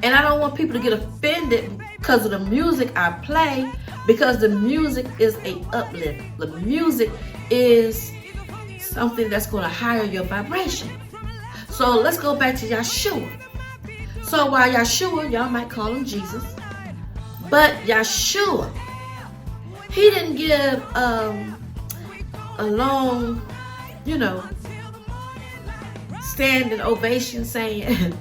And I don't want people to get offended because of the music I play, because the music is a uplift. The music is something that's going to higher your vibration. So let's go back to Yeshua. So while Yeshua, y'all might call him Jesus, but Yeshua, he didn't give a long, standing ovation saying,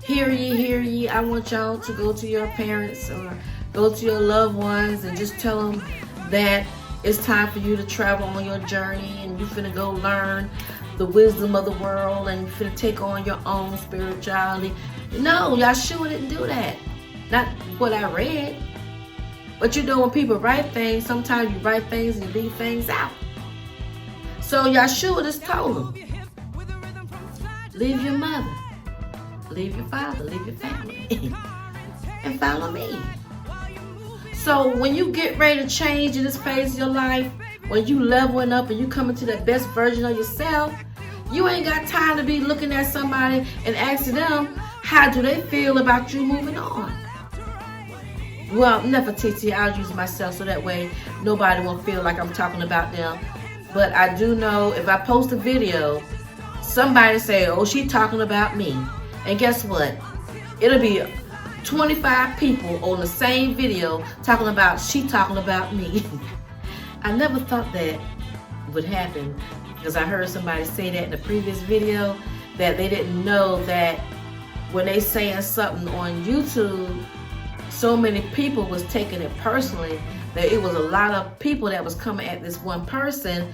hear ye, I want y'all to go to your parents or go to your loved ones and just tell them that it's time for you to travel on your journey and you finna go learn the wisdom of the world and you finna take on your own spirituality. No, Yeshua didn't do that. Not what I read. But when people write things, sometimes you write things and you leave things out. So Yeshua just told them, leave your mother, leave your father, leave your family, and follow me. So when you get ready to change in this phase of your life, when you leveling up and you coming to that best version of yourself, you ain't got time to be looking at somebody and asking them, how do they feel about you moving on? Well, Nefertiti, I'll use myself so that way nobody won't feel like I'm talking about them. But I do know if I post a video, somebody say, oh, she talking about me. And guess what? It'll be 25 people on the same video talking about me. I never thought that would happen because I heard somebody say that in the previous video, that they didn't know that when they saying something on YouTube, so many people was taking it personally, that it was a lot of people that was coming at this one person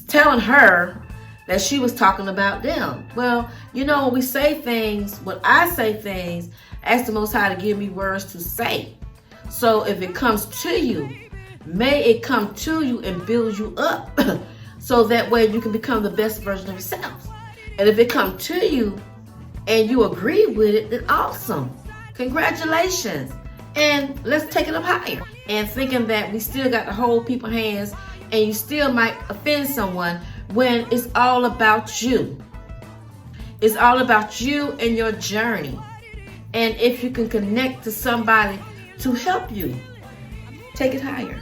telling her that she was talking about them. Well, when we say things, when I say things, ask the Most High to give me words to say. So if it comes to you, may it come to you and build you up so that way you can become the best version of yourself. And if it comes to you and you agree with it, then awesome. Congratulations. And let's take it up higher. And thinking that we still got to hold people's hands and you still might offend someone when it's all about you. It's all about you and your journey. And if you can connect to somebody to help you, take it higher.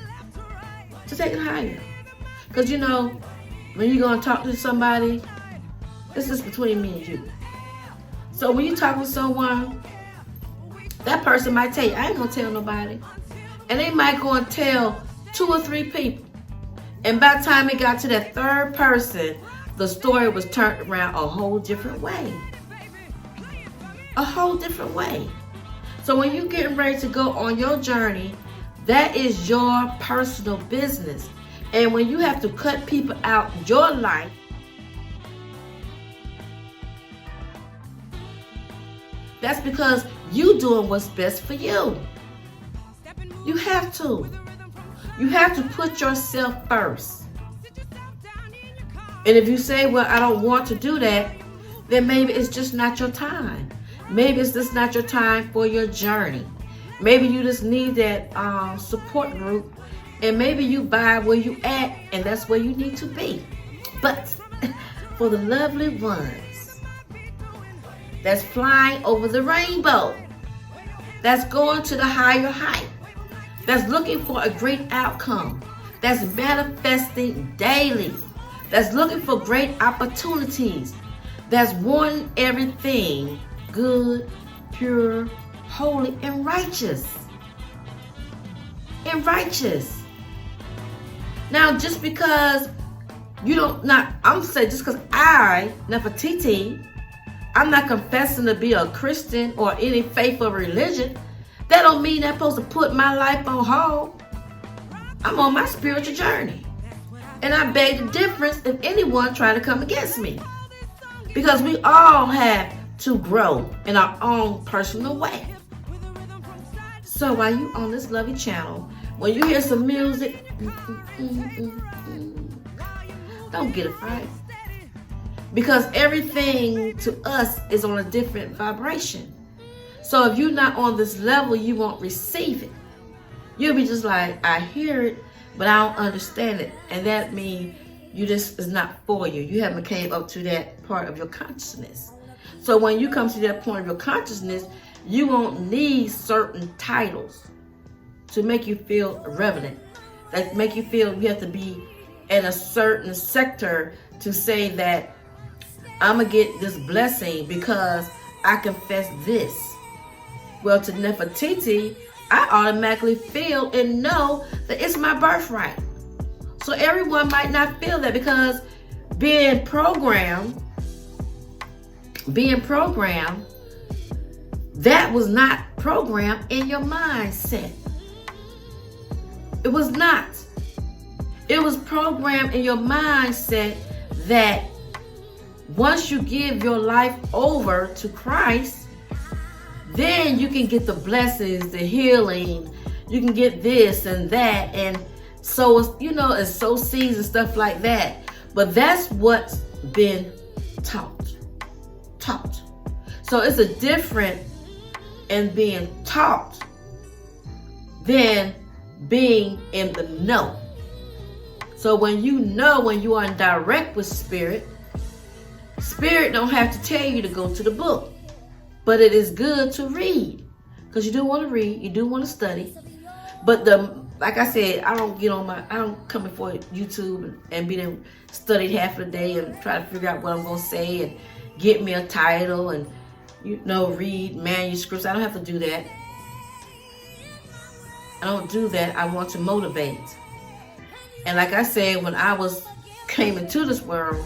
To take it higher. Because when you're going to talk to somebody, this is between me and you. So when you talk with someone, that person might tell you, I ain't going to tell nobody. And they might go and tell 2 or 3 people. And by the time it got to that third person, the story was turned around a whole different way. A whole different way. So when you're getting ready to go on your journey, that is your personal business. And when you have to cut people out your life, that's because you doing what's best for you. You have to. You have to put yourself first. And if you say, well, I don't want to do that, then maybe it's just not your time. Maybe it's just not your time for your journey. Maybe you just need that support group, and maybe you buy where you at, and that's where you need to be. But for the lovely ones that's flying over the rainbow, that's going to the higher height, that's looking for a great outcome, that's manifesting daily, that's looking for great opportunities, that's wanting everything good, pure, holy, and righteous. And righteous. Now, just because I'm saying just because Nefertiti, I'm not confessing to be a Christian or any faith or religion, that don't mean I'm supposed to put my life on hold. I'm on my spiritual journey. And I beg the difference if anyone try to come against me. Because we all have to grow in our own personal way. So while you on this lovely channel, when you hear some music, don't get afraid. Because everything to us is on a different vibration. So if you're not on this level, you won't receive it. You'll be just like, I hear it, but I don't understand it. And that means you just is not for you. You haven't came up to that part of your consciousness. So when you come to that point of your consciousness, You won't need certain titles to make you feel relevant, that make you feel you have to be in a certain sector to say that I'm going to get this blessing because I confess this. Well, to Nefertiti, I automatically feel and know that it's my birthright. So everyone might not feel that, because being programmed, that was not programmed in your mindset. It was not. It was programmed in your mindset that once you give your life over to Christ, then you can get the blessings, the healing, you can get this and that, and so, and sow seeds and stuff like that. But that's what's been taught. So it's a difference in being taught than being in the know. So when you are in direct with Spirit don't have to tell you to go to the book. But it is good to read, because you do want to read, you do want to study. But like I said, I don't come before YouTube and be there studied half of the day and try to figure out what I'm going to say and get me a title and, read manuscripts. I don't have to do that. I don't do that. I want to motivate. And like I said, when I came into this world,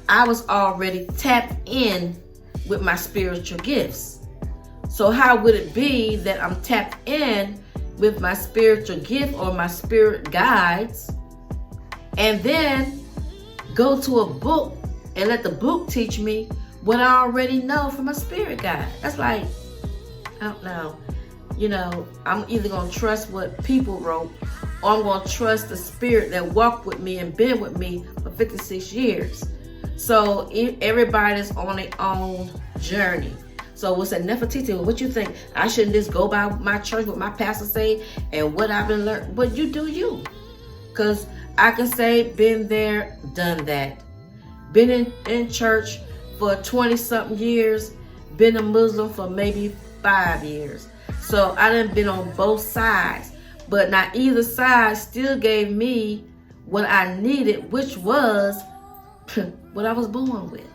I was already tapped in with my spiritual gifts. So how would it be that I'm tapped in with my spiritual gift or my spirit guides, and then go to a book and let the book teach me what I already know from a spirit guide? That's like, I don't know. I'm either going to trust what people wrote, or I'm going to trust the spirit that walked with me and been with me for 56 years. So everybody's on their own journey. So what's that, Nefertiti? What you think? I shouldn't just go by my church, what my pastor say, and what I've been learning. But you do you. Because I can say, been there, done that. Been in church for 20-something years. Been a Muslim for maybe 5 years. So I done been on both sides. But not either side still gave me what I needed, which was what I was born with.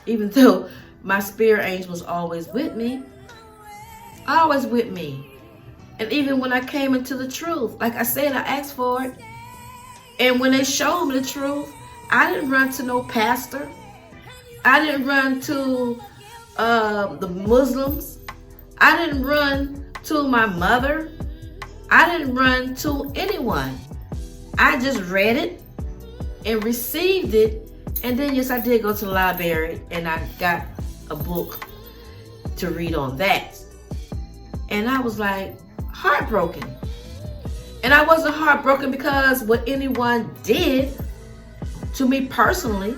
Even though my spirit angel was always with me. Always with me. And even when I came into the truth, like I said, I asked for it. And when they showed me the truth, I didn't run to no pastor. I didn't run to the Muslims. I didn't run to my mother. I didn't run to anyone. I just read it and received it. And then, yes, I did go to the library and I got a book to read on that. And I was like heartbroken. And I wasn't heartbroken because what anyone did to me personally.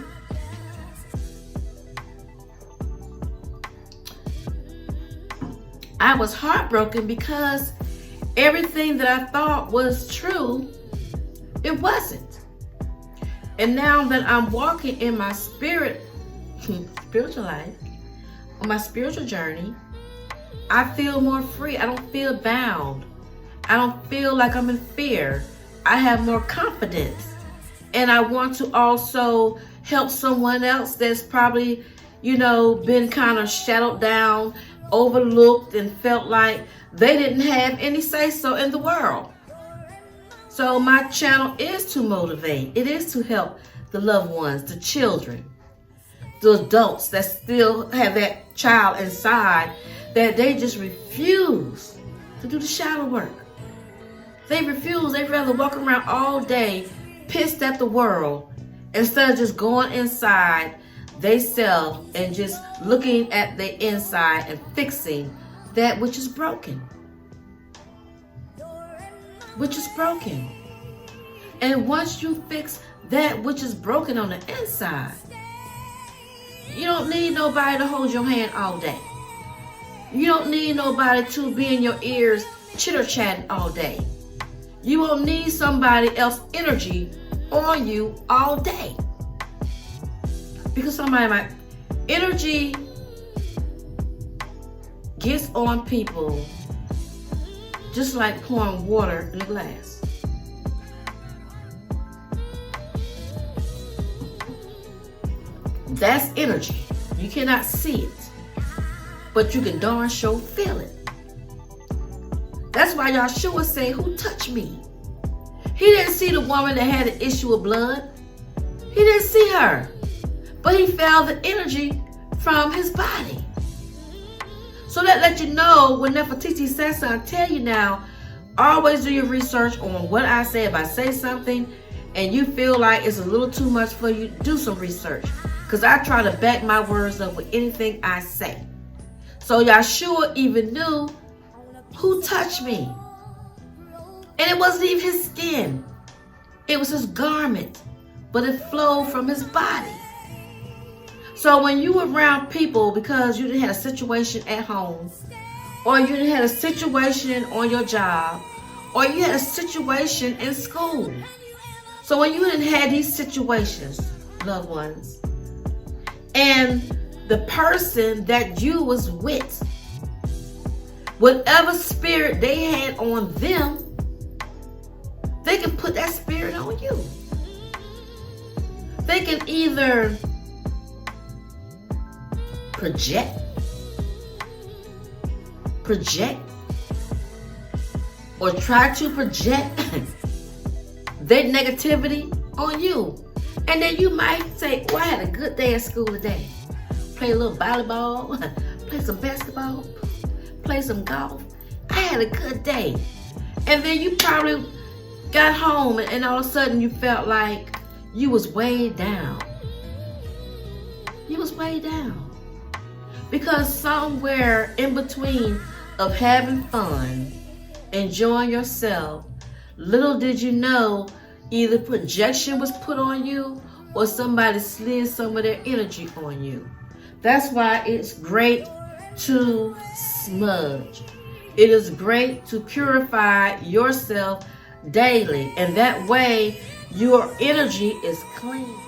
I was heartbroken because everything that I thought was true, it wasn't. And now that I'm walking in my spiritual life, on my spiritual journey, I feel more free. I don't feel bound. I don't feel like I'm in fear. I have more confidence. And I want to also help someone else that's probably, been kind of shadowed down, overlooked, and felt like they didn't have any say-so in the world. So my channel is to motivate. It is to help the loved ones, the children, the adults that still have that child inside that they just refuse to do the shadow work. They refuse. They'd rather walk around all day pissed at the world instead of just going inside theyself and just looking at the inside and fixing that which is broken. Which is broken. And once you fix that which is broken on the inside, you don't need nobody to hold your hand all day. You don't need nobody to be in your ears chitter-chatting all day. You won't need somebody else's energy on you all day. Because somebody might, energy gets on people just like pouring water in a glass. That's energy. You cannot see it, but you can darn sure feel it. That's why Yahshua say, who touched me? He didn't see the woman that had an issue of blood. He didn't see her, but he felt the energy from his body. So that let you know when Nefertiti says something, I tell you now, always do your research on what I say. If I say something and you feel like it's a little too much for you, do some research. Because I try to back my words up with anything I say. So Yahshua even knew who touched me. And it wasn't even his skin. It was his garment. But it flowed from his body. So when you were around people because you didn't have a situation at home, or you didn't have a situation on your job, or you had a situation in school. So when you didn't have these situations, loved ones, and the person that you was with, whatever spirit they had on them, they can put that spirit on you. They can either project or try to project their negativity on you. And then you might say, oh, I had a good day at school today. Play a little volleyball, play some basketball, play some golf. I had a good day. And then you probably got home and all of a sudden you felt like you was way down. You was way down. Because somewhere in between of having fun, enjoying yourself, little did you know, either projection was put on you or somebody slid some of their energy on you. That's why it's great to smudge. It is great to purify yourself daily, and that way your energy is clean.